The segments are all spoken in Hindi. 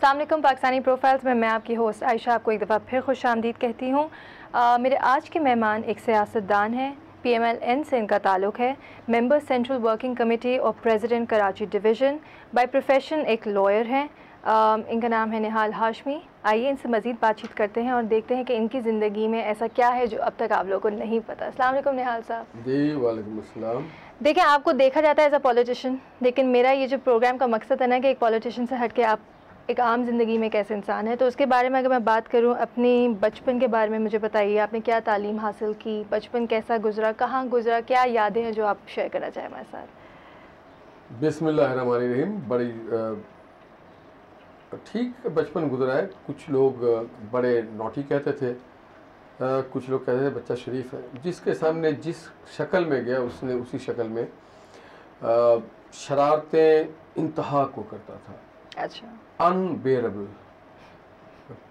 अस्सलाम वालेकुम। पाकिस्तानी प्रोफाइल्स में मैं आपकी होस्ट आयशा आपको एक दफ़ा फिर खुश आमदीद कहती हूँ। मेरे आज के मेहमान एक सियासतदान हैं, PMLN से इनका ताल्लुक़ है, मेंबर सेंट्रल वर्किंग कमेटी और president Karachi division, by profession एक लॉयर हैं। इनका नाम है निहाल हाशमी। आइए इनसे मज़ीद बातचीत करते हैं और देखते हैं कि इनकी ज़िंदगी में ऐसा क्या है जो अब तक आप लोगों को नहीं पता। अस्सलाम वालेकुम निहाल साहब। जी वालेकुम अस्सलाम। देखिए, आपको देखा जाता है एज अ पॉलिटिशियन, लेकिन मेरा ये जो प्रोग्राम का मकसद है ना कि एक पॉलिटिशियन से हट के आप एक आम ज़िंदगी में कैसे इंसान है, तो उसके बारे में अगर मैं बात करूं, अपनी बचपन के बारे में मुझे बताइए। आपने क्या तालीम हासिल की, बचपन कैसा गुजरा, कहाँ गुजरा, क्या यादें हैं जो आप शेयर करना चाहें हमारे साथ? बिस्मिल्लाहिर्रहमानिर्रहीम। बड़ी ठीक बचपन गुजरा है। कुछ लोग बड़े नॉटी कहते थे, कुछ लोग कहते थे बच्चा शरीफ है। जिसके सामने जिस शक्ल में गया उसने उसी शक्ल में शरारतें इंतहा को करता था। अच्छा। अनबेरेबल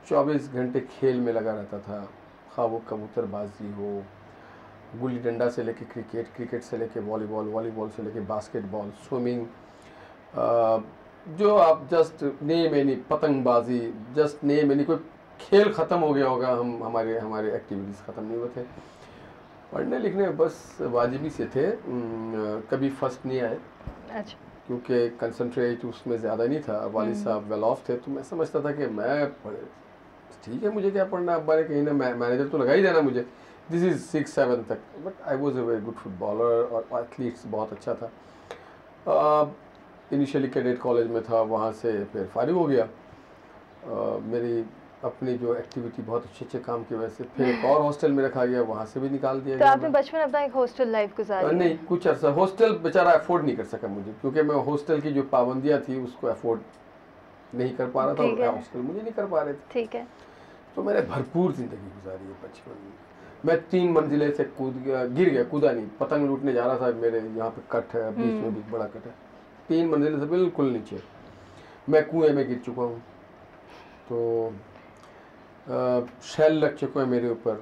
24 घंटे खेल में लगा रहता था, खा वो कबूतरबाजी हो, गुल्ली डंडा से लेके क्रिकेट, क्रिकेट से लेके वॉलीबॉल, वॉलीबॉल से लेके बास्केटबॉल, स्विमिंग, जो आप जस्ट नेम एनी, पतंगबाजी, जस्ट नेम एनी। कोई खेल ख़त्म हो गया होगा, हमारे एक्टिविटीज़ ख़त्म नहीं हुए थे। पढ़ने लिखने बस वाजिबी से थे, कभी फर्स्ट नहीं आए। अच्छा। क्योंकि कंसंट्रेट उसमें ज़्यादा नहीं था। वालिद साहब वेल ऑफ थे, तो मैं समझता था कि मैं ठीक है, मुझे क्या पढ़ना, अब बारे कहीं ना मैनेजर तो लगा ही देना मुझे। दिस इज़ 6-7 तक, but I was a very good footballer और एथलीट्स बहुत अच्छा था। इनिशियली कैडेट कॉलेज में था, वहाँ से फिर फारिग हो गया। मेरी अपनी जो एक्टिविटी बहुत अच्छे काम की वजह से फिर एक और हॉस्टल में रखा गया, वहाँ से भी निकाल दिया तो गया। आपने बचपन अपना एक हॉस्टल लाइफ गुजारी? नहीं, कुछ अर्सा हॉस्टल बेचारा अफोर्ड नहीं कर सका मुझे, क्योंकि मैं हॉस्टल की जो पाबंदियाँ थी उसको अफोर्ड नहीं कर पा रहा था और हॉस्टल मुझे नहीं कर पा रहे थे। ठीक है। तो मैंने भरपूर ज़िंदगी गुजारी है बचपन में। मैं 3 मंजिले से गिर गया, कूदा नहीं, पतंग लूटने जा रहा था। मेरे यहाँ पे कट है, बीच में भी बड़ा कट है, 3 मंजिले से बिल्कुल नीचे मैं कुएं में गिर चुका हूँ। तो शैल लग चुका है मेरे ऊपर,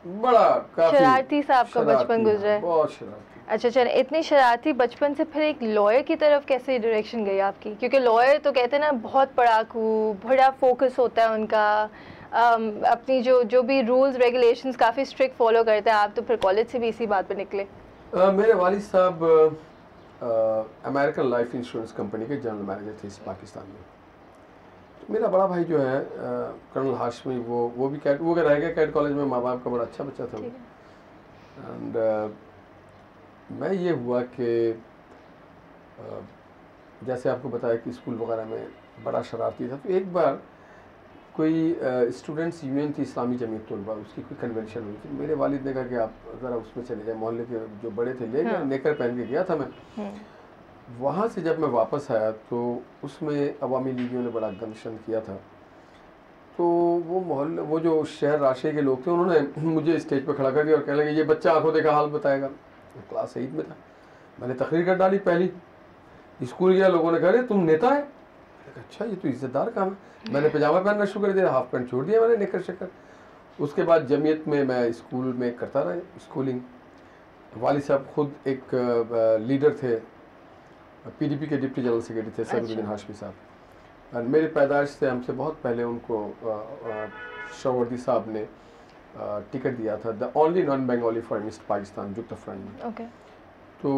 बड़ा काफी शरारती सा आपका बचपन गुजरा है? बहुत शरारती। अच्छा, चल, इतनी शरारती बचपन से फिर एक लॉयर की तरफ कैसे डायरेक्शन गई आपकी? क्योंकि लॉयर तो कहते हैं ना बहुत पढ़ाकू, बड़ा फोकस होता है उनका, अपनी जो भी रूल्स रेगुलेशंस काफ़ी स्ट्रिक्ट फॉलो करते हैं। आप तो फिर कॉलेज से भी इसी बात पे निकले। मेरे वालिद साहब अमेरिकन लाइफ इंश्योरेंस कंपनी के जनरल मैनेजर थे इस पाकिस्तान में। तो मेरा बड़ा भाई जो है कर्नल हाशमी, वो भी कैट, वो रह गया कैट कॉलेज में। माँ बाप का बड़ा अच्छा बच्चा था। एंड मैं ये हुआ कि जैसे आपको बताया कि स्कूल वगैरह में बड़ा शरारती था। तो एक बार कोई स्टूडेंट्स यूनियन थी, इस्लामी जमीयत तलबा, उसकी कोई कन्वेंशन हुई थी। मेरे वालिद ने कहा कि आप ज़रा उसमें चले जाए, मोहल्ले के जो बड़े थे ले गए। नेकर पहन के गया था मैं। वहाँ से जब मैं वापस आया तो उसमें अवामी लीगियों ने बड़ा गंदशन किया था। तो वो मोहल्ले, वो जो शहर राशे के लोग थे, उन्होंने मुझे स्टेज पर खड़ा कर दिया और कहने लगे ये बच्चा आंखों देखा हाल बताएगा। क्लास 8 में था, मैंने तकरीर कर डाली पहली। स्कूल गया, लोगों ने कहा तुम नेता है? अच्छा, ये तो इज्जतदार काम है। मैंने पजामा पहनना शुरू कर दिया, हाफ पैंट छोड़ दिया मैंने, निकर शक्कर। उसके बाद जमीयत में मैं स्कूल में करता रहा स्कूलिंग। वालिद साहब खुद एक लीडर थे, PDP के डिप्टी जनरल सेक्रेटरी थे, सैफुद्दीन हाशमी साहब। और मेरी पैदाइश से हमसे बहुत पहले उनको शौवर्दी साहब ने टिकट दिया था, the only non Bengali for East Pakistan, Jukta Front में। तो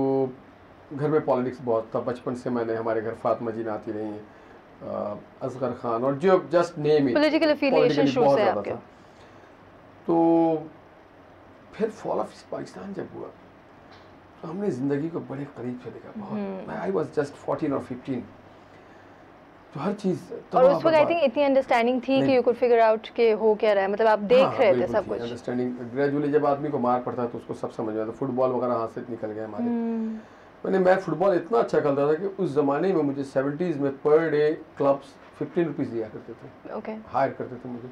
घर में पॉलिटिक्स बहुत था। बचपन से मैंने, हमारे घर फातिमा जी आती रही हैं, असगर खान, और जो जस्ट नेम पॉलिटिकल एफिलिएशन बहुत ज़्यादा था। तो फिर फॉल ऑफ पाकिस्तान जब हुआ तो हमने ज़िंदगी को बड़े करीब से देखा। बहुत, आई वाज जस्ट 14 और 15। तो हर चीज़, और उस वक्त आई थिंक इतनी अंडरस्टैंडिंग थी कि यू कुड फिगर आउट कि हो क्या रहा है, मतलब आप देख रहे थे सब कुछ। अंडरस्टैंडिंग ग्रेजुअली जब आदमी को मार पड़ता है तो उसको सब समझ में आता। फुटबॉल वगैरह हाथ से निकल गया हमारे। मैं फुटबॉल इतना अच्छा खेलता था कि उस ज़माने में मुझे 70s में पर डे क्लब्स 15 रुपीज़ दिया करते थे। हायर करते थे मुझे।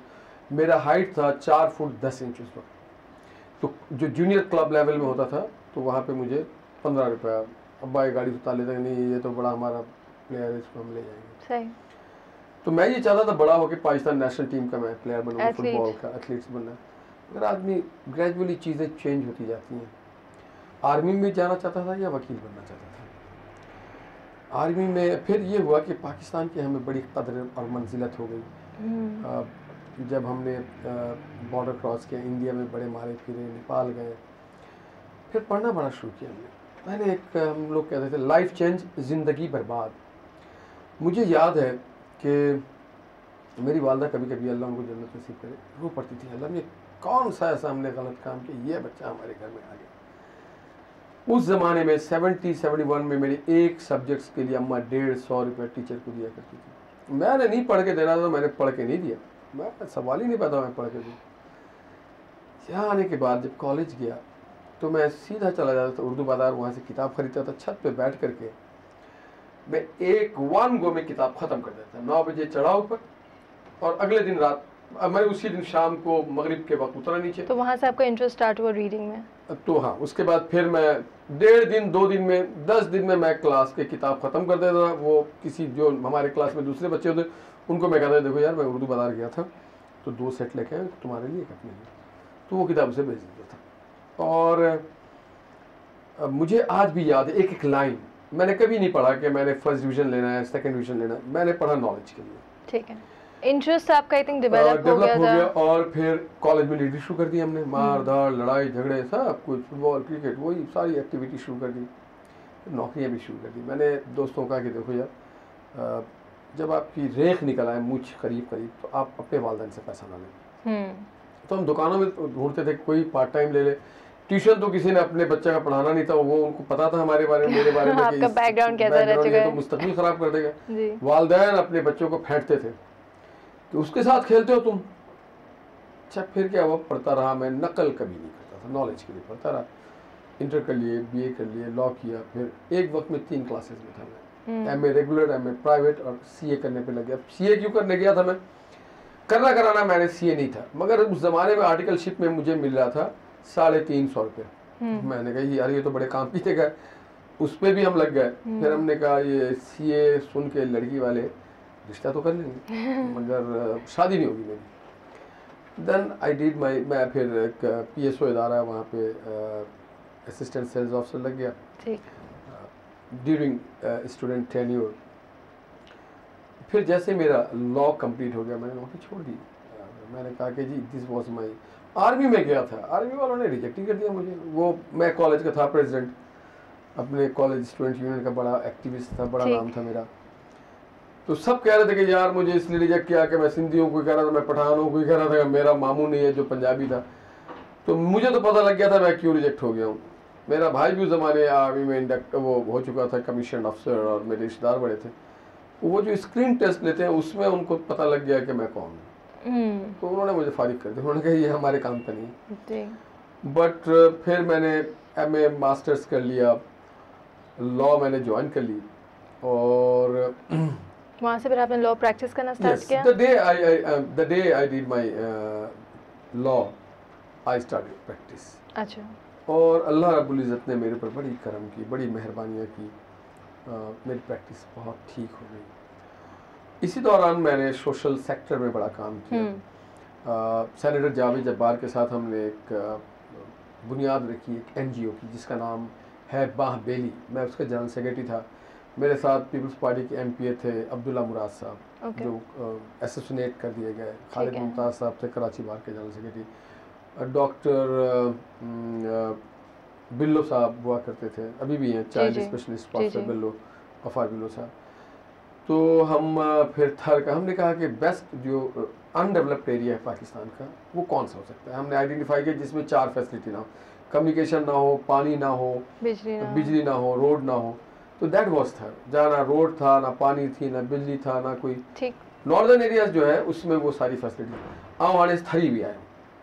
मेरा हाइट था 4 फुट 10 इंच उस वक्त। तो जो जूनियर क्लब लेवल में होता था तो वहाँ पे मुझे 15 रुपया, अब्बा ये गाड़ी उतार लेता, नहीं ये तो बड़ा हमारा प्लेयर है, इसको हम ले जाएंगे। सही। तो मैं ये चाहता था बड़ा होकर पाकिस्तान नेशनल टीम का मैं प्लेयर बनूँगा, फुटबॉल का एथलीट्स बनना। अगर आदमी ग्रेजुअली चीज़ें चेंज होती जाती हैं। आर्मी में जाना चाहता था या वकील बनना चाहता था। आर्मी में फिर ये हुआ कि पाकिस्तान की हमें बड़ी कदर और मंजिलत हो गई। जब हमने बॉर्डर क्रॉस किया, इंडिया में बड़े मारे फिरे, नेपाल गए, फिर पढ़ना बड़ा शुरू किया हमने। मैंने एक हम लोग कहते थे लाइफ चेंज, ज़िंदगी बर्बाद। मुझे याद है कि मेरी वालदा कभी कभी, अल्लाह उनको जन्नत नसीब करे, वो पढ़ती थी, अल्लाह ने कौन सा ऐसा हमने गलत काम किया, ये बच्चा हमारे घर में आ गया। उस ज़माने में 70-71 में मेरे एक सब्जेक्ट्स के लिए अम्मा 150 रुपये टीचर को दिया करती थी। मैंने नहीं पढ़ के देना था, मैंने पढ़ के नहीं दिया, मैं सवाल ही नहीं पता मैं पढ़ के दूँ। यहाँ आने के बाद जब कॉलेज गया तो मैं सीधा चला जाता था उर्दू बाज़ार, वहाँ से किताब खरीदता था, छत पे बैठ करके मैं वन गो में किताब ख़त्म कर देता। 9 बजे चढ़ा ऊपर और अगले दिन रात, मैं उसी दिन शाम को मगरिब के वक्त उतरा नीचे। तो वहाँ से आपका इंटरेस्ट स्टार्ट हुआ रीडिंग में? तो हाँ, उसके बाद फिर मैं 1.5 दिन 2 दिन में 10 दिन में मैं क्लास के किताब ख़त्म कर देता था। वो किसी जो हमारे क्लास में दूसरे बच्चे होते उनको मैं कहता था, देखो यार मैं उर्दू बाज़ार गया था तो 2 सेट लेके आए तुम्हारे लिए, अपने लिए, तो वो किताब उसे भेज देता था। और मुझे आज भी याद है एक एक लाइन। मैंने कभी नहीं पढ़ा कि मैंने फर्स्ट डिवीज़न लेना है, सेकंड डिवीज़न लेना है, मैंने पढ़ा नॉलेज के लिए। ठीक है, इंटरेस्ट आपका आई थिंक डेवलप हो गया। और फिर कॉलेज में लीडर शुरू कर दी हमने, मार धाड़ लड़ाई झगड़े सब कुछ, फुटबॉल क्रिकेट वही सारी एक्टिविटी शुरू कर दी, नौकरियां भी शुरू कर दी। मैंने दोस्तों को कहा कि देखो यार, जब आपकी रेख निकल आए मुझ करीब करीब तो आप अपने वालिदैन से पैसा ना लें। तो हम दुकानों में ढूंढते थे कोई पार्ट टाइम ले ले। ट्यूशन तो किसी ने अपने बच्चे का पढ़ाना नहीं था, वो उनको पता था हमारे बारे में, मेरे बारे में आपका बैकग्राउंड कैसा रह चुका है, तो मुस्तकबिल खराब कर देगा। वालिदैन अपने बच्चों को फेंटते थे कि उसके साथ खेलते हो तुम। अच्छा, फिर क्या हुआ, पढ़ता रहा मैं, नकल कभी नहीं करता था, नॉलेज के लिए पढ़ता रहा। इंटर कर लिए, BA कर लिए, लॉ किया, फिर एक वक्त में 3 क्लासेस में था मैं, MA रेगुलर, MA प्राइवेट और CA करने पे लग गया। CA क्यों करने गया था मैं, करना कराना मैंने CA नहीं था, मगर उस ज़माने में आर्टिकलशिप में मुझे मिल रहा था 350 रुपये। मैंने कहा यार ये तो बड़े काम की जगह, उस पर भी हम लग गए। फिर हमने कहा ये CA सुन के लड़की वाले रिश्ता तो कर लेंगे मगर शादी नहीं होगी मेरी। देन आई डिड माई, मैं फिर एक PSO इदारा है वहाँ पे असिस्टेंट सेल्स ऑफिसर लग गया ड्यूरिंग स्टूडेंट टेन्योर। फिर जैसे मेरा लॉ कंप्लीट हो गया मैंने नौकरी छोड़ दी। मैंने कहा कि जी दिस वाज माय, आर्मी में गया था, आर्मी वालों ने रिजेक्ट ही कर दिया मुझे। वो मैं कॉलेज का था प्रेसिडेंट, अपने कॉलेज स्टूडेंट यूनियन का बड़ा एक्टिविस्ट था, बड़ा नाम था मेरा। तो सब कह रहे थे कि यार मुझे इसलिए रिजेक्ट किया कि मैं सिंधी हूँ, कोई कह रहा था मैं पठान हूँ, कोई कह रहा था कि मेरा मामू नहीं है जो पंजाबी था। तो मुझे तो पता लग गया था मैं क्यों रिजेक्ट हो गया हूँ। मेरा भाई भी उस ज़माने आर्मी में इंडक्ट वो हो चुका था, कमीशन अफसर, और मेरे रिश्तेदार बड़े थे। वो जो स्क्रीन टेस्ट लेते हैं उसमें उनको पता लग गया कि मैं कौन हूँ, तो उन्होंने मुझे फारिग कर दिया। उन्होंने कहा ये हमारे काम का नहीं है। बट फिर मैंने MA मास्टर्स कर लिया, लॉ मैंने ज्वाइन कर ली, और वहाँ से फिर आपने लॉ प्रैक्टिस करना स्टार्ट किया? The day I did my law, I started practice। अच्छा। और अल्लाह रब्बुल इज़्ज़त ने मेरे पर बड़ी करम की, बड़ी मेहरबानियाँ की, मेरी प्रैक्टिस बहुत ठीक हो गई। इसी दौरान मैंने सोशल सेक्टर में बड़ा काम किया। सेनेटर जावेद जब्बार के साथ हमने एक बुनियाद रखी, एक NGO की जिसका नाम है बाह बेली। मैं उसका जनरल सेक्रेटरी था। मेरे साथ पीपल्स पार्टी के MPA थे अब्दुल्ला मुराद साहब, जो असैसिनेट कर दिए गए, खालिद मुमताज़ साहब थे कराची बार के जनरल सेक्रेटरी, डॉक्टर बिल्लो साहब हुआ करते थे, अभी भी हैं, चाइल्ड स्पेशलिस्ट प्रोफेसर बिल्लो, गफ़ार बिल्लो साहब। तो हम फिर हमने कहा कि बेस्ट जो अनडेवलप्ड एरिया है पाकिस्तान का वो कौन सा हो सकता है। हमने आइडेंटिफाई किया जिसमें 4 फैसिलिटी ना हो, कम्युनिकेशन ना हो, पानी ना हो, बिजली ना हो, रोड ना हो। तो दैट वाज था, जहाँ ना रोड था, ना पानी थी, ना बिजली था, ना कोई। नॉर्दर्न एरियाज जो है उसमें वो सारी फैसिलिटी। आने थरी भी आए,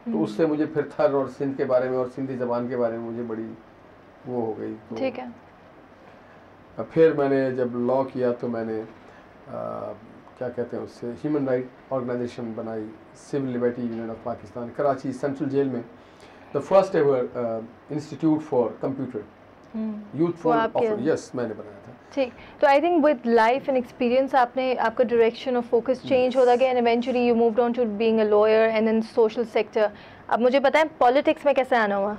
तो उससे मुझे फिर थर और सिंध के बारे में और सिंधी ज़बान के बारे में मुझे बड़ी वो हो गई। तो ठीक है। फिर मैंने जब लॉ किया तो मैंने क्या कहते हैं उससे ह्यूमन राइट ऑर्गेनाइजेशन बनाई, civil liberty union of Pakistan, Karachi central jail में the first ever institute for computer youthful offer, yes मैंने बनाया था। ठीक, तो I think with life and experience आपने आपका डायरेक्शन ऑफ फोकस चेंज होता गया and eventually you moved on to being a lawyer and in social sector. अब मुझे पता है पॉलिटिक्स में कैसे आना हुआ?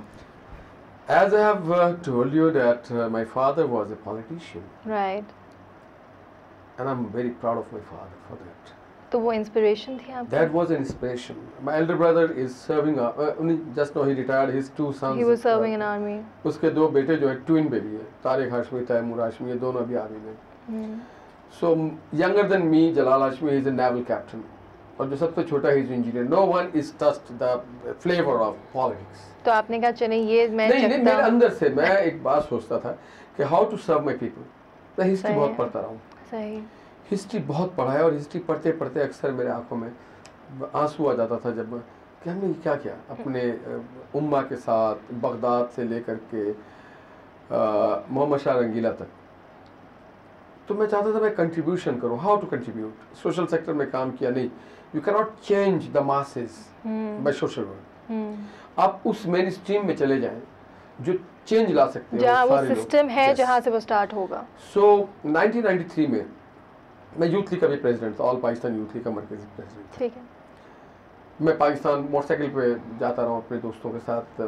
As I have told you that my father was a politician. Right. and I'm very proud of my father for that. तो वो इंस्पिरेशन थी आपकी? That was an inspiration. My elder brother is serving. Just now he retired. His two sons. He was serving in army. उसके दो बेटे जो है ट्विन बेबी है, तारिक हाशमी, तैमूर हाशमी, ये दोनों अभी आर्मी में. So younger than me, Jalal Hashmi is a naval captain. और जो सबसे छोटा है, he's an engineer. No one is touched the flavor of politics. तो आपने कहा चले ये मैं नहीं, मेरे अंदर से मैं एक बात सोचता था कि how to serve my people. मैं हिस्ट्री बहुत पढ़ता रहा हूँ. सही. हिस्ट्री बहुत पढ़ा है और हिस्ट्री पढ़ते पढ़ते अक्सर मेरे आंखों में आंसू आ जाता था जब कि हमने क्या किया अपने उम्मा के साथ, बगदाद से लेकर के मोहम्मद शाह रंगीला तक. तो मैं चाहता था मैं कंट्रीब्यूशन करूं. How to contribute. Social sector में काम किया. नहीं, you can not change the masses by social work. आप उस मेन स्ट्रीम में चले जाएं जो चेंज ला सकते हैं, जहाँ वो सिस्टम है, जहाँ से वो स्टार्ट होगा. सो 1993 में मैं यूथ लीग का भी प्रेसिडेंट था, ऑल पाकिस्तान यूथ लीग का मरकजी प्रेसिडेंट. ठीक है. मैं पाकिस्तान मोटरसाइकिल पे जाता रहा अपने दोस्तों के साथ,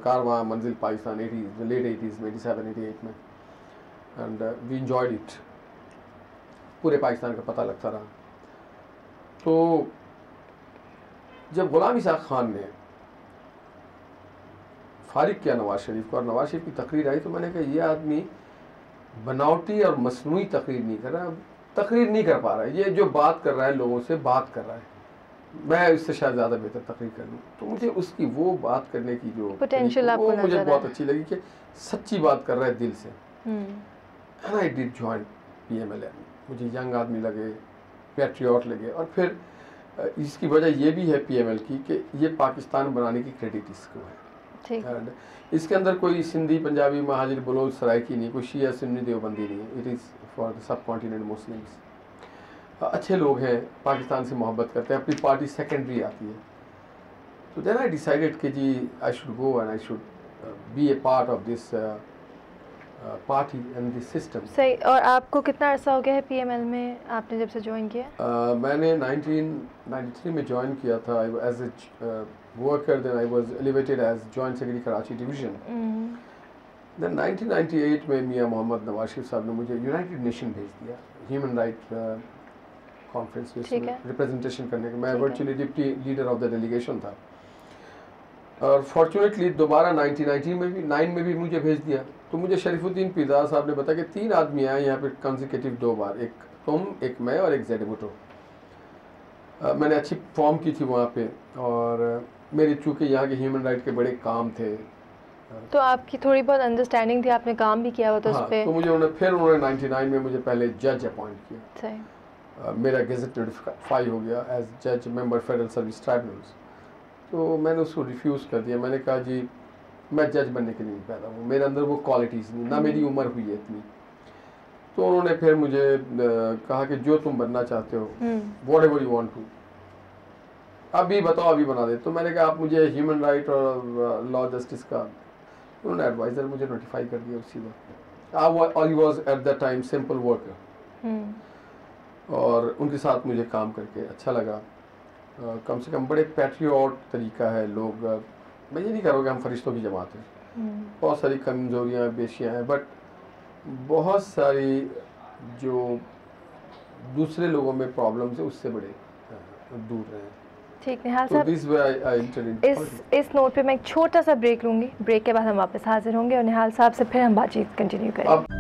कारवां मंजिल पाकिस्तान 80s, लेट 80s में, 87 88 में. And we enjoyed it. पूरे पाकिस्तान का पता लगता रहा. तो जब गुलाम इसाक खान ने फारिग किया नवाज शरीफ को और नवाज शरीफ की तकरीर आई, तो मैंने कहा ये आदमी बनावटी और मसनूई तकरीर नहीं कर रहा, तकरीर नहीं कर पा रहा है. ये जो बात कर रहा है लोगों से बात कर रहा है, मैं इससे शायद ज़्यादा बेहतर तकरीर कर लूँ. तो मुझे उसकी वो बात करने की जो पोटेंशियल आपको वो मुझे बहुत अच्छी लगी कि सच्ची बात कर रहा है दिल से. And I did join PMLN. मुझे यंग आदमी लगे, पैट्रियट लगे. और फिर इसकी वजह ये भी है PML की कि ये पाकिस्तान बनाने की क्रेडिट इसको है. एंड इसके अंदर कोई सिंधी, पंजाबी, महाजिर, बलोच, सराइकी नहीं, कोई शिया, सुन्नी, देवबंदी नहीं है. It is for the sub continent Muslims. अच्छे लोग हैं, पाकिस्तान से मोहब्बत करते हैं. अपनी पार्टी सेकेंडरी आती है. तो देन आई डिसाइडेड कि जी I should go and I should be a part of this party and this system. सही. और आपको कितना अर्सा हो गया है PML में, आपने जब से ज्वाइन किया? मैंने 1993 में ज्वाइन किया था as a worker. Then I was elevated as Joint Secretary Karachi Division. Then 1998 में मियाँ मोहम्मद नवाज शरीफ साहब ने मुझे यूनाइटेड नेशन भेज दिया, ह्यूमन राइट कॉन्फ्रेंस में रिप्रेजेंटेशन करने के. मैं virtually deputy leader of the delegation था. और फॉर्चुनेटली दोबारा 1999 में भी मुझे भेज दिया. तो मुझे शरीफुद्दीन पीरदार साहब ने बताया कि 3 आदमी आए यहाँ पे कंसेक्यूटिव 2 बार, एक तुम, एक मैं और एक जेड भुट्टो. मैंने अच्छी फॉर्म की थी वहाँ पे और मेरी चूँकि यहाँ के ह्यूमन राइट के बड़े काम थे. तो आपकी थोड़ी बहुत अंडरस्टैंडिंग थी, आपने काम भी किया हुआ था उस पे. तो मुझे उन्होंने 99 में मुझे पहले जज अपॉइंट किया. सही. मेरा गेजेट नोटिफाई हो गया एज जज मेंबर फेडरल सर्विस ट्राइब्यूनल्स. तो मैंने उसको रिफ्यूज़ कर दिया. मैंने कहा जी मैं जज बनने के लिए नहीं पैदा हूँ, मेरे अंदर वो क्वालिटीज़ नहीं, ना मेरी उम्र हुई है इतनी. तो उन्होंने फिर मुझे कहा कि जो तुम बनना चाहते हो, whatever you want to, अभी बताओ, अभी बना दे. तो मैंने कहा आप मुझे ह्यूमन राइट और लॉ जस्टिस का, उन्होंने एडवाइज़र मुझे नोटिफाई कर दिया उसी वक्त. I was at the time simple worker. और उनके साथ मुझे काम करके अच्छा लगा. कम से कम बड़े पैट्रियट तरीका है लोग. मैं ये नहीं कह रहा हूँ कि हम फरिश्तों की जमात हैं. बहुत सारी कमजोरियाँ, बेशियाँ हैं, बट बहुत सारी जो दूसरे लोगों में प्रॉब्लम्स है उससे बड़े दूर रहे. ठीक. निहाल साहब, इस नोट पे मैं एक छोटा सा ब्रेक लूँगी. ब्रेक के बाद हम वापस हाजिर होंगे और निहाल साहब से फिर हम बातचीत कंटिन्यू करेंगे.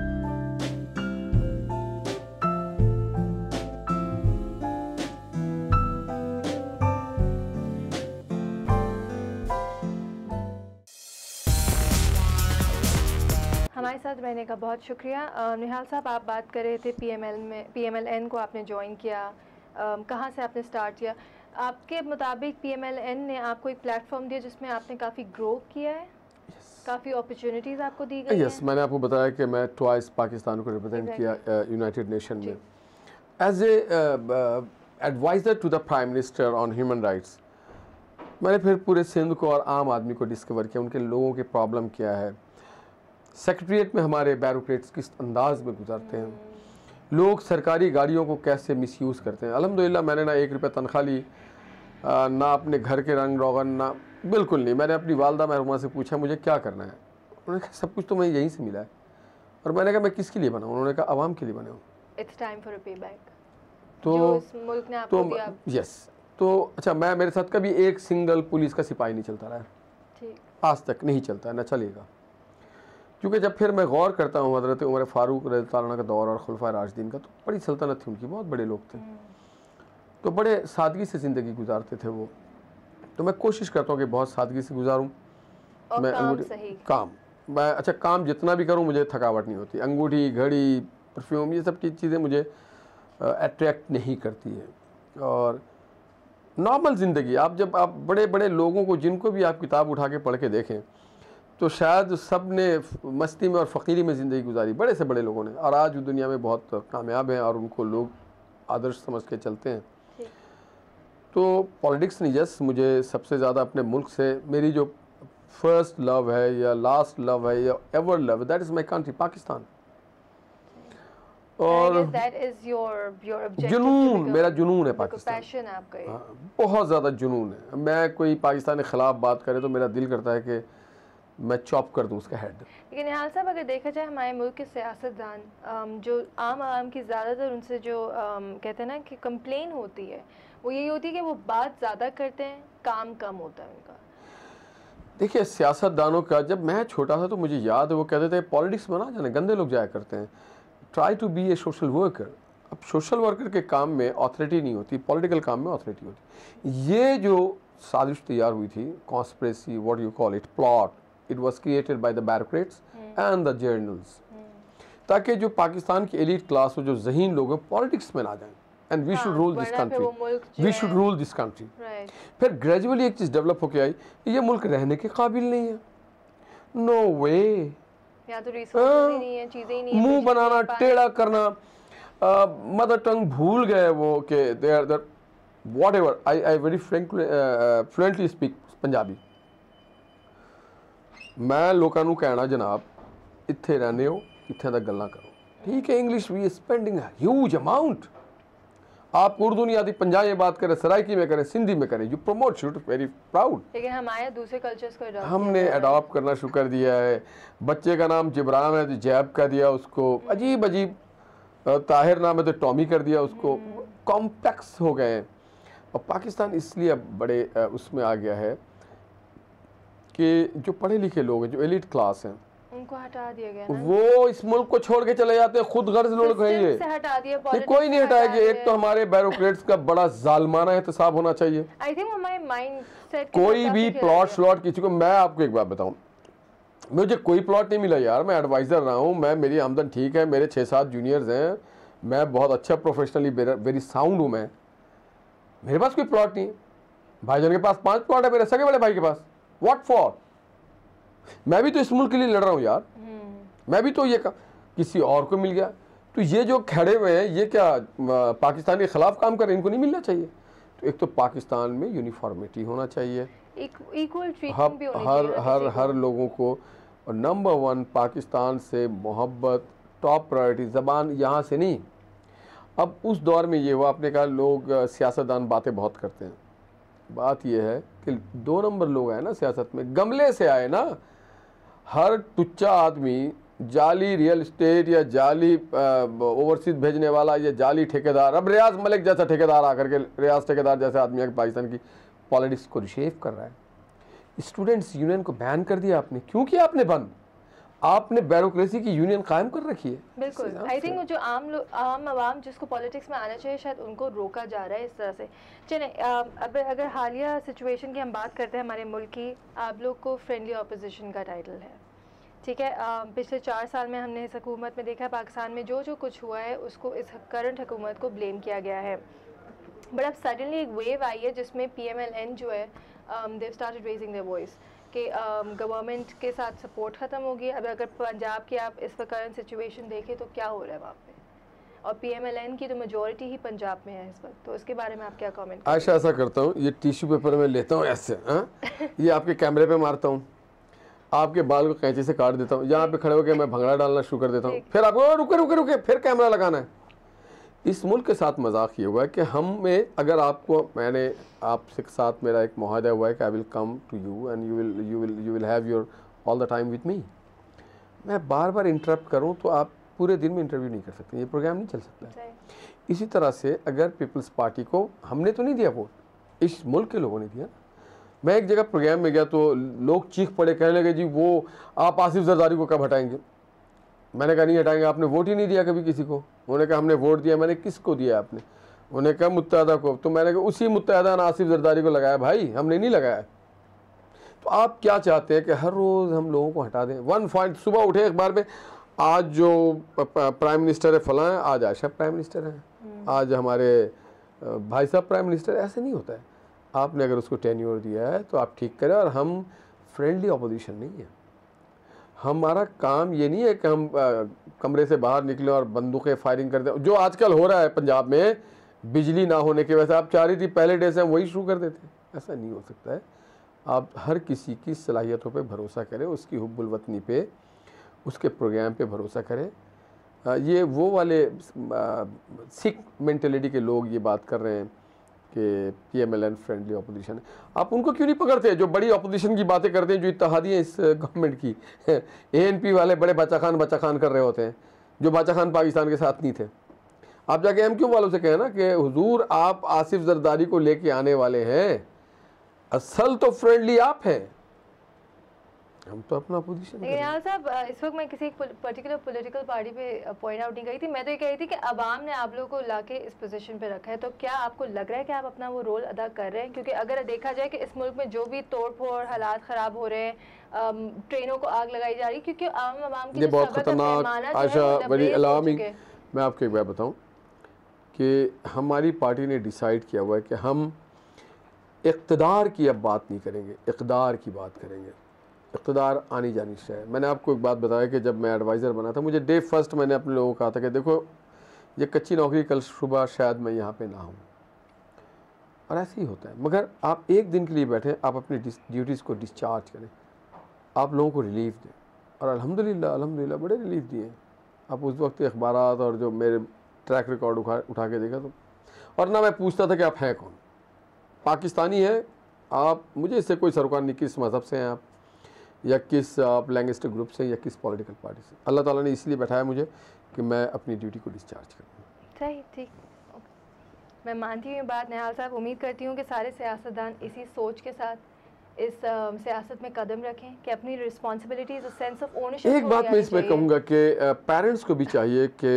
हमारे साथ रहने का बहुत शुक्रिया. निहाल साहब, आप बात कर रहे थे PMLN को आपने ज्वाइन किया, कहाँ से आपने स्टार्ट किया. आपके मुताबिक PMLN ने आपको एक प्लेटफॉर्म दिया जिसमें आपने काफ़ी ग्रो किया है? काफ़ी अपॉर्चुनिटीज़ आपको दी गई? यस, मैंने आपको बताया कि मैं ट्वाइस पाकिस्तान को रिप्रेजेंट किया यूनाइटेड नेशन में as a adviser to the prime minister on human rights. मैंने फिर पूरे सिंध को और आम आदमी को डिस्कवर किया, उनके लोगों के प्रॉब्लम क्या है. सेक्रेटरीट में हमारे बैरोक्रेट्स किस अंदाज में गुजरते हैं, लोग सरकारी गाड़ियों को कैसे मिसयूज़ करते हैं. अल्हम्दुलिल्लाह मैंने ना 1 रुपया तनख्वाह ली, ना अपने घर के रंग रोगन, ना बिल्कुल नहीं. मैंने अपनी वालदा मरहुमा से पूछा मुझे क्या करना है. उन्होंने कहा सब कुछ तो मैं यहीं से मिला है. और मैंने कहा मैं किसके लिए बना हूँ. उन्होंने कहा आवाम के लिए बना हूँ. इट्स टाइम फॉर अ पे बैक, तो जो इस मुल्क ने आपको दिया। यस, तो अच्छा, मैं मेरे साथ कभी एक सिंगल पुलिस का सिपाही नहीं चलता रहा, ठीक, आज तक नहीं चलता, ना चलेगा। क्योंकि जब फिर मैं गौर करता हूँ हज़रत उमर फ़ारूक रज़ियल्लाहु अन्हु का दौर और खुलफाए राशिदीन का, तो बड़ी सल्तनत थी उनकी, बहुत बड़े लोग थे, तो बड़े सादगी से ज़िंदगी गुजारते थे वो। तो मैं कोशिश करता हूँ कि बहुत सादगी से गुजारूँ। और मैं काम अंगूठी, सही, काम, मैं अच्छा काम जितना भी करूँ मुझे थकावट नहीं होती। अंगूठी, घड़ी, परफ्यूम, ये सब की चीज़ें मुझे अट्रैक्ट नहीं करती है। और नॉर्मल ज़िंदगी, आप जब आप बड़े बड़े लोगों को, जिनको भी आप किताब उठा के पढ़ के देखें, तो शायद सब ने मस्ती में और फ़कीरी में ज़िंदगी गुजारी, बड़े से बड़े लोगों ने, और आज दुनिया में बहुत कामयाब हैं और उनको लोग आदर्श समझ के चलते हैं। तो पॉलिटिक्स नहीं, जस्ट मुझे सबसे ज़्यादा अपने मुल्क से, मेरी जो फर्स्ट लव है या लास्ट लव है या ever love, that is my country Pakistan. और जुनून, मेरा जुनून है पाकिस्तान, पैशन है आपका ये। हाँ, बहुत ज़्यादा जुनून है। मैं कोई पाकिस्तान के ख़िलाफ़ बात करे तो मेरा दिल करता है कि मैं चॉप कर दूं उसका हेड। लेकिन निहाल साहब, अगर देखा जाए हमारे मुल्क के सियासतदान, जो आम आवाम की ज़्यादातर उनसे जो कहते हैं ना कि कंप्लेन होती है, वो यही होती है कि वो बात ज़्यादा करते हैं, काम कम होता है उनका। देखिए, सियासतदानों का, जब मैं छोटा था तो मुझे याद है वो कहते थे पॉलिटिक्स में ना जाने, गंदे लोग जाया करते हैं, try to be a social worker. अब सोशल वर्कर के काम में ऑथोरिटी नहीं होती, पॉलिटिकल काम में ऑथोरिटी होती। ये जो साजिश तैयार हुई थी, conspiracy, what you call it, plot, it was created by the bureaucrats and the journals, ताकि जो पाकिस्तान की एलीट क्लास हो, जो ज़हीन लोग हैं, पॉलिटिक्स में ना जाएं, and we should rule this country, we should rule this country. फिर ग्रेजुअली एक चीज़ डेवलप होके आई, ये मुल्क रहने के काबिल नहीं है, नो वे, या तो रिसोर्सेज ही नहीं है, चीज़ें ही नहीं है, मुंह बनाना, टेढ़ा करना, मदर टंग भूल गए वो कि they are that whatever. I very fluently speak Punjabi. मैं लोगों को कहना, जनाब इत्थे रहने हो, इत्थे दा गल्लां करो, ठीक है, English we spending huge amount. आप उर्दू नहीं आती, पंजाबी में बात करें, सराइकी में करें, सिंधी में करें, you promote, should very proud. लेकिन हमारे दूसरे कल्चर्स को हमने अडॉप्ट करना शुरू कर दिया है। बच्चे का नाम जिब्रान है तो जैब का दिया उसको, अजीब अजीब, ताहिर नाम है तो टॉमी कर दिया उसको, कॉम्प्लेक्स हो गए हैं। और पाकिस्तान इसलिए अब बड़े उसमें आ गया है कि जो पढ़े लिखे लोग हैं, जो एलिट क्लास हैं, उनको हटा दिया गया ना? वो इस मुल्क को छोड़ के चले जाते हैं, खुद गर्ज लोग हैं। ये कोई नहीं हटाएगा। एक तो हमारे ब्यूरोक्रेट्स का बड़ा जालमाना एहतसाब होना चाहिए। आई थिंक हमारे माइंडसेट, कोई भी प्लॉट श्लॉट किसी को, मैं आपको एक बात बताऊं, मुझे कोई प्लॉट नहीं मिला यार, मैं एडवाइज़र रहा हूँ, मैं, मेरी आमदन ठीक है, मेरे 6-7 जूनियर्स हैं, मैं बहुत अच्छा प्रोफेशनली वेरी साउंड हूँ, मैं, मेरे पास कोई प्लॉट नहीं है। भाईजान के पास 5 प्लॉट है, मेरे सगे बड़े भाई के पास, व्हाट फॉर? मैं भी तो इस मुल्क के लिए लड़ रहा हूँ यार, मैं भी तो ये किसी और को मिल गया, तो ये जो खड़े हुए हैं ये क्या पाकिस्तान के खिलाफ काम कर रहे हैं? इनको नहीं मिलना चाहिए। तो एक तो पाकिस्तान में यूनिफॉर्मिटी होना चाहिए, इक्वल ट्रीटमेंट भी होनी चाहिए हर लोगों को। और नंबर 1, पाकिस्तान से मोहब्बत टॉप प्रायोरिटी, ज़बान यहाँ से नहीं। अब उस दौर में ये हुआ, आपने कहा लोग सियासतदान बातें बहुत करते हैं, बात यह है कि 2 नंबर लोग आए ना सियासत में, गमले से आए ना। हर टुच्चा आदमी, जाली रियल इस्टेट या जाली ओवरसीज भेजने वाला या जाली ठेकेदार, अब रियाज मलिक जैसा ठेकेदार आकर के, रियाज ठेकेदार जैसे आदमी आकर पाकिस्तान की पॉलिटिक्स को रिशेप कर रहा है। स्टूडेंट्स यूनियन को बैन कर दिया आपने, क्यों किया आपने बंद? आपने ब्यूरोक्रेसी की यूनियन कायम कर रखी है। बिल्कुल, आई थिंक जो आम आवाम जिसको पॉलिटिक्स में आना चाहिए, शायद उनको रोका जा रहा है इस तरह से। चलें, अब अगर हालिया सिचुएशन की हम बात करते हैं हमारे मुल्क की, आप लोग को फ्रेंडली अपोजिशन का टाइटल है, ठीक है। पिछले 4 साल में हमने इस हुकूमत में देखा है, पाकिस्तान में जो कुछ हुआ है उसको इस करंट हुकूमत को ब्लेम किया गया है। बट अब सडनली एक वेव आई है जिसमें PMLN जो है, they started raising their voice कि गवर्नमेंट के साथ सपोर्ट ख़त्म होगी। अब अगर पंजाब की आप इस वक्त करंट सिचुएशन देखें तो क्या हो रहा है वहाँ पे, और PMLN की तो मेजॉरिटी ही पंजाब में है इस वक्त, तो इसके बारे में आप क्या कमेंट? आयशा, ऐसा करता हूँ, ये टिश्यू पेपर में लेता हूँ ऐसे, ये आपके कैमरे पे मारता हूँ, आपके बाल को कैंची से काट देता हूँ, यहाँ पे खड़े होकर मैं भंगड़ा डालना शुरू कर देता हूँ, फिर आपको रुके रुके रुके फिर कैमरा लगाना है। इस मुल्क के साथ मजाक ये हुआ है कि हमें, अगर आपको, मैंने आपसे साथ मेरा एक मुआहदा हुआ है कि I will come to you and you will have your all the time with me. मैं बार बार इंटरप्ट करूं तो आप पूरे दिन में इंटरव्यू नहीं कर सकते, ये प्रोग्राम नहीं चल सकता है। इसी तरह से अगर पीपल्स पार्टी को हमने तो नहीं दिया वोट, इस मुल्क के लोगों ने दिया। मैं एक जगह प्रोग्राम में गया तो लोग चीख पड़े, कहने लगे जी वो आप आसिफ जरदारी को कब हटाएंगे। मैंने कहा नहीं हटाएंगे, आपने वोट ही नहीं दिया कभी किसी को। उन्होंने कहा हमने वोट दिया। मैंने किसको दिया आपने? उन्होंने कहा मुत्तहदा को। तो मैंने कहा उसी मुत्तहदा ने आसिफ जरदारी को लगाया। भाई हमने नहीं लगाया। तो आप क्या चाहते हैं कि हर रोज़ हम लोगों को हटा दें? वन पॉइंट सुबह उठे अखबार में, आज जो प्राइम मिनिस्टर है फलां है, आज आयशा प्राइम मिनिस्टर है, आज हमारे भाई साहब प्राइम मिनिस्टर। ऐसे नहीं होता है। आपने अगर उसको टेन्योर दिया है तो आप ठीक करें। और हम फ्रेंडली अपोजिशन नहीं है। हमारा काम ये नहीं है कि हम कमरे से बाहर निकलें और बंदूकें फायरिंग कर दें, जो आजकल हो रहा है पंजाब में बिजली ना होने की वजह से। आप चाह रही थी पहले डे से हम वही शुरू कर देते। ऐसा नहीं हो सकता है। आप हर किसी की सलाहियतों पे भरोसा करें, उसकी हुब्बुल वतनी पे, उसके प्रोग्राम पे भरोसा करें। ये वो वाले सिख मेंटेलिटी के लोग ये बात कर रहे हैं कि PMLN फ्रेंडली अपोजिशन है। आप उनको क्यों नहीं पकड़ते जो बड़ी अपोजिशन की बातें करते हैं, जो इत्तेहादी हैं इस गवर्नमेंट की। ANP वाले बड़े बच्चा खान कर रहे होते हैं, जो बच्चा खान पाकिस्तान के साथ नहीं थे। आप जाके MQ वालों से कहें ना कि हुजूर आप आसिफ जरदारी को लेके आने वाले हैं, असल तो फ्रेंडली आप हैं, हम तो अपना पोजीशन। लेकिन यार साहब, इस वक्त मैं किसी एक पर्टिकुलर पॉलिटिकल पार्टी पे पॉइंट आउट नहीं करी थी। मैं तो ये कह रही थी कि अवाम ने आप लोगों को लाके इस पोजीशन पे रखा है, तो क्या आपको लग रहा है कि आप अपना वो रोल अदा कर रहे हैं? क्योंकि अगर देखा जाए कि इस मुल्क में जो भी तोड़ फोड़, हालात ख़राब हो रहे हैं, ट्रेनों को आग लगाई जा रही, क्योंकि आवाम की बहुत खतरनाक आयशा, बड़ी अलार्मिंग। मैं आपको एक बात बताऊँ कि हमारी पार्टी ने डिसाइड किया हुआ है कि हम इक़्तिदार की अब बात नहीं करेंगे, इक़्तिदार की बात करेंगे। इक़्तिदार आनी जानी चाहिए। मैंने आपको एक बात बताया कि जब मैं एडवाइज़र बना था, मुझे डे फर्स्ट मैंने अपने लोगों को कहा था कि देखो ये कच्ची नौकरी, कल सुबह शायद मैं यहाँ पे ना हूँ, और ऐसे ही होता है। मगर आप एक दिन के लिए बैठे, आप अपनी ड्यूटीज़ को डिस्चार्ज करें, आप लोगों को रिलीफ दें। और अल्हम्दुलिल्लाह बड़े रिलीफ दिए। आप उस वक्त अखबारात और जो मेरे ट्रैक रिकॉर्ड उठा के देखा तो, और ना मैं पूछता था कि आप हैं कौन, पाकिस्तानी हैं आप, मुझे इससे कोई सरोकार नहीं किस मज़हब से हैं आप, या किस आप लैंग्वेस्टिक ग्रुप से, या किस पॉलिटिकल पार्टी से। अल्लाह ताला ने इसलिए बैठाया मुझे कि मैं अपनी ड्यूटी को डिस्चार्ज करूँ। सही, ठीक, मैं मानती हूँ बात। निहाल साहब, उम्मीद करती हूँ कि सारे सियासतदान इसी सोच के साथ इस सियासत में कदम रखें कि अपनी रिस्पॉन्सिबिलिटीज, सेंस ऑफ ओनरशिप। एक बात मैं इसमें कहूँगा कि पेरेंट्स को भी चाहिए कि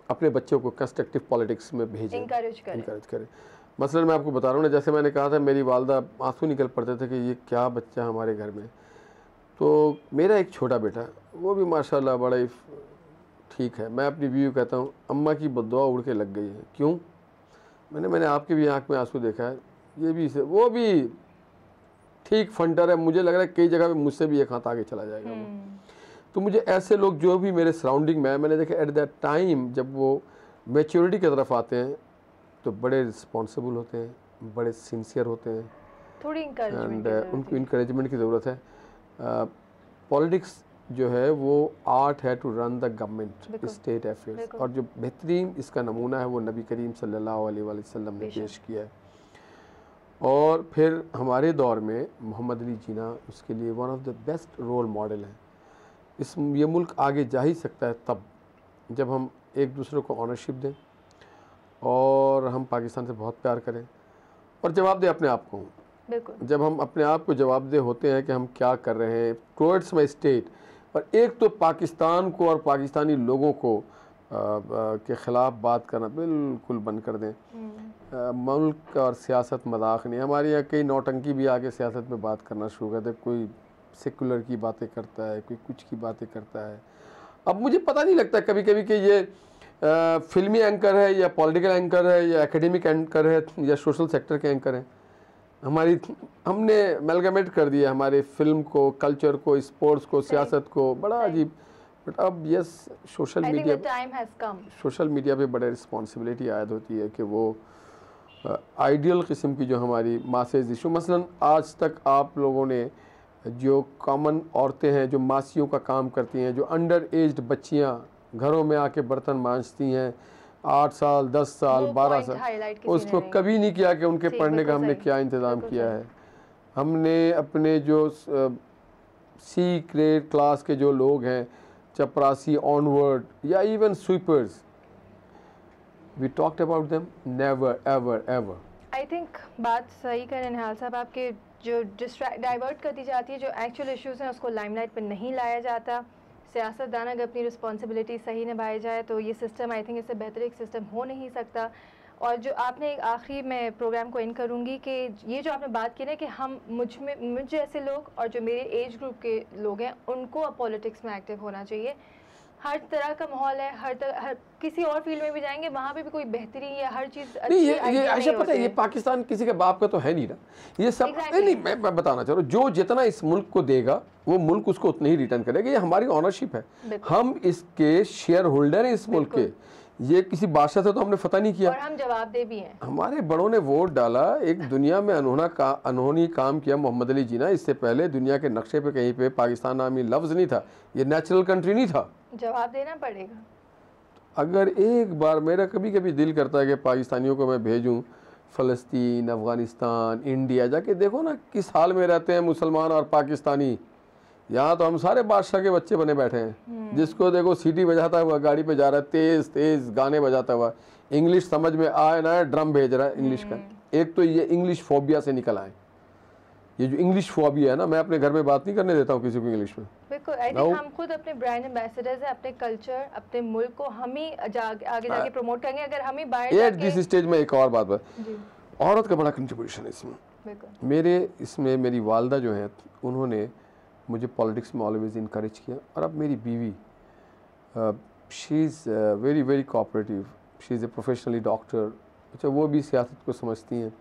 अपने बच्चों को कंस्ट्रक्टिव पॉलिटिक्स में भेजें, इंकरेज करें। मसलन मैं आपको बता रहा हूँ ना, जैसे मैंने कहा था, मेरी वालदा आंसू निकल पड़ते थे कि ये क्या बच्चा हमारे घर में। तो मेरा एक छोटा बेटा, वो भी माशाल्लाह बड़ा ही ठीक है। मैं अपनी बीवी को कहता हूँ अम्मा की बद्दुआ उड़ के लग गई है। क्यों? मैंने आपके भी आँख में आंसू देखा है, ये भी वो भी ठीक फंटर है। मुझे लग रहा है कई जगह पे मुझसे भी एक हाथ आगे चला जाएगा वो। तो मुझे ऐसे लोग जो भी मेरे सराउंडिंग में, मैंने देखा एट दैट टाइम जब वो मैच्योरिटी की तरफ आते हैं तो बड़े रिस्पॉन्सिबल होते हैं, बड़े सिंसियर होते हैं, थोड़ी एंड उनको इंकरेजमेंट की ज़रूरत है। पॉलिटिक्स जो है वो आर्ट है to run the government state affairs, और जो बेहतरीन इसका नमूना है वो नबी करीम सल्लल्लाहु अलैहि वसल्लम ने पेश किया है। और फिर हमारे दौर में मोहम्मद अली जिन्ना उसके लिए one of the best role model हैं। ये मुल्क आगे जा ही सकता है तब जब हम एक दूसरे को ऑनरशिप दें और हम पाकिस्तान से बहुत प्यार करें और जवाब दें अपने आप को। बिल्कुल। जब हम अपने आप को जवाबदेह होते हैं कि हम क्या कर रहे हैं टुवर्ड्स माई स्टेट, और एक तो पाकिस्तान को और पाकिस्तानी लोगों को के ख़िलाफ़ बात करना बिल्कुल बंद कर दें। मुल्क और सियासत मजाक नहीं। हमारे यहाँ कई नौटंकी भी आके सियासत में बात करना शुरू कर दे। कोई सेकुलर की बातें करता है, कोई कुछ की बातें करता है। अब मुझे पता नहीं लगता कभी कभी कि ये फिल्मी एंकर है या पॉलिटिकल एंकर है या एकेडमिक एंकर है या सोशल सेक्टर के एंकर हैं। हमने एमलगमेट कर दिया हमारे फिल्म को, कल्चर को, स्पोर्ट्स को, सियासत को, बड़ा अजीब। बट अब यस, सोशल मीडिया पे बड़े रिस्पॉन्सिबिलिटी आयद होती है कि वो आइडियल किस्म की जो हमारी मासेज इशू, मसलन आज तक आप लोगों ने जो कॉमन औरतें हैं जो मासियों का काम करती हैं, जो अंडर एज्ड बच्चियां घरों में आके बर्तन मांजती हैं, 8 साल, 10 साल, 12 साल, उसको कभी नहीं किया कि उनके पढ़ने का हमने क्या इंतज़ाम किया है। हमने अपने जो C ग्रेड क्लास के जो लोग हैं चपरासी ऑनवर्ड या even sweepers, we talked about them, never ever ever. I think बात सही करें निहाल साहब, आपके जो डाइवर्ट कर दी जाती है, जो एक्चुअल इश्यूज़ हैं उसको लाइमलाइट पर नहीं लाया जाता। सियासतदान अगर अपनी रिस्पॉन्सिबिलिटी सही निभाई जाए तो ये सिस्टम, आई थिंक इससे बेहतर एक सिस्टम हो नहीं सकता। और जो आपने एक आखिरी में प्रोग्राम को एंड करूँगी कि ये जो आपने बात की ना कि हम मुझ जैसे लोग और जो मेरे एज ग्रुप के लोग हैं उनको अब पॉलिटिक्स में एक्टिव होना चाहिए। हर तरह का माहौल है, हर किसी और फील्ड में भी जाएंगे वहाँ पे भी कोई बेहतरी या हर चीज़ अच्छी नहीं, ये ऐसा पता है, ये पाकिस्तान किसी के बाप का तो है नहीं ना, ये सब नहीं, मैं बताना चाह रहा हूँ, जो जितना इस मुल्क को देगा वो मुल्क उसको उतना ही रिटर्न करेगा। ये हमारी ऑनरशिप है, हम इसके शेयर होल्डर हैं इस मुल्क के। ये किसी बादशाह से तो हमने फतह नहीं किया, और हम जवाबदेह भी हैं। हमारे बड़ों ने वोट डाला, एक दुनिया में अनहोनी काम किया मोहम्मद अली जिन्ना। इससे पहले दुनिया के नक्शे पे कहीं पे पाकिस्तान नामी लफ्ज़ नहीं था, ये नेचुरल कंट्री नहीं था, जवाब देना पड़ेगा। अगर एक बार मेरा कभी कभी दिल करता है कि पाकिस्तानियों को मैं भेजूं फ़लस्तीन, अफ़गानिस्तान, इंडिया, जाके देखो ना किस हाल में रहते हैं मुसलमान और पाकिस्तानी। यहाँ तो हम सारे बादशाह के बच्चे बने बैठे हैं, जिसको देखो सीटी बजाता हुआ गाड़ी पे जा रहा है, तेज़ तेज़ गाने बजाता हुआ, इंग्लिश समझ में आए ना ड्रम भेज रहा है इंग्लिश का। एक तो ये इंग्लिश फोबिया से निकल आए, ये जो इंग्लिश फोबिया है ना, मैं अपने घर में बात नहीं करने देता हूँ किसी को इंग्लिश में। बिल्कुल, आई थिंक हम खुद अपने ब्रांड एम्बेसडर्स हैं, अपने कल्चर, अपने मुल्क को हम ही आगे जाके प्रमोट करेंगे। अगर हम ही बाहर एट दिस स्टेज में एक और बात औरत का बड़ा कंट्रीब्यूशन है इसमें। इसमें मेरी वालदा जो है उन्होंने मुझे पॉलिटिक्स में ऑलवेज इनकरेज किया, और अब मेरी बीवी she is very very cooperative, she is a professionally doctor. अच्छा, वो भी सियासत को समझती हैं,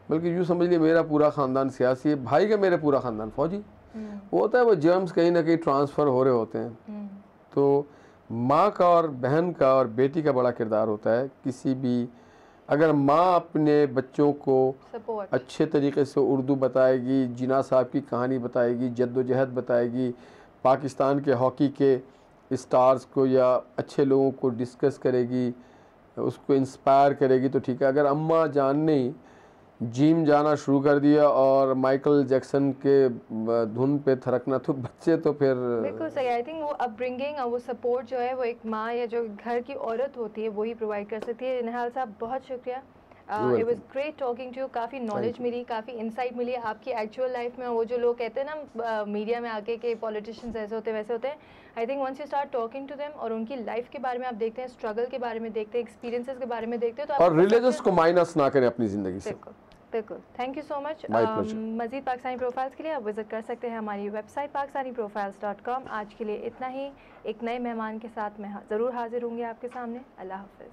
बल्कि यूँ समझ लिए मेरा पूरा ख़ानदान सियासी है, भाई का मेरा पूरा ख़ानदान फौजी। वो होता है वो जर्म्स कहीं ना कहीं ट्रांसफ़र हो रहे होते हैं। तो माँ का और बहन का और बेटी का बड़ा किरदार होता है। किसी भी अगर माँ अपने बच्चों को अच्छे तरीके से उर्दू बताएगी, जिन्ना साहब की कहानी बताएगी, जद्दोजहद बताएगी, पाकिस्तान के हॉकी के स्टार्स को या अच्छे लोगों को डिस्कस करेगी, उसको इंस्पायर करेगी तो ठीक है। अगर अम्मा जान ने जिम जाना शुरू कर दिया और माइकल जैक्सन के धुन पे थरकना, तो बच्चे तो फिर बिल्कुल सही। आई थिंक वो अपब्रिंगिंग और वो सपोर्ट जो है वो एक माँ या जो घर की औरत होती है वही प्रोवाइड कर सकती है। निहाल साहब बहुत शुक्रिया, it was great talking to you. काफ़ी नॉलेज मिली, काफ़ी इंसाइट मिली आपकी एक्चुअल लाइफ में। वो जो लोग कहते हैं ना मीडिया में आके कि पॉलिटिशियंस ऐसे होते हैं वैसे होते हैं, I think once you start talking to them और उनकी लाइफ के बारे में आप देखते हैं, स्ट्रगल के बारे में देखते हैं, एक्सपीरियंसेस के बारे में देखते हैं, तो और रिलीजियस को माइनस ना करें अपनी ज़िंदगी से। बिल्कुल, थैंक यू सो मच। मज़ीद पाकिस्तानी प्रोफाइल्स के लिए आप विज़िट कर सकते हैं हमारी वेबसाइट pakistaniprofiles.com। आज के लिए इतना ही। एक नए मेहमान के साथ मैं ज़रूर हाजिर होंगी आपके सामने। अल्लाह हाफ़िज़।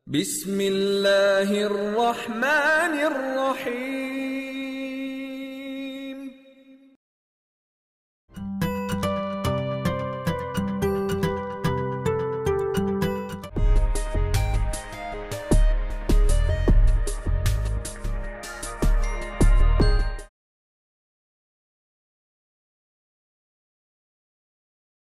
बिस्मिल्लाहिर रहमानिर रहीम।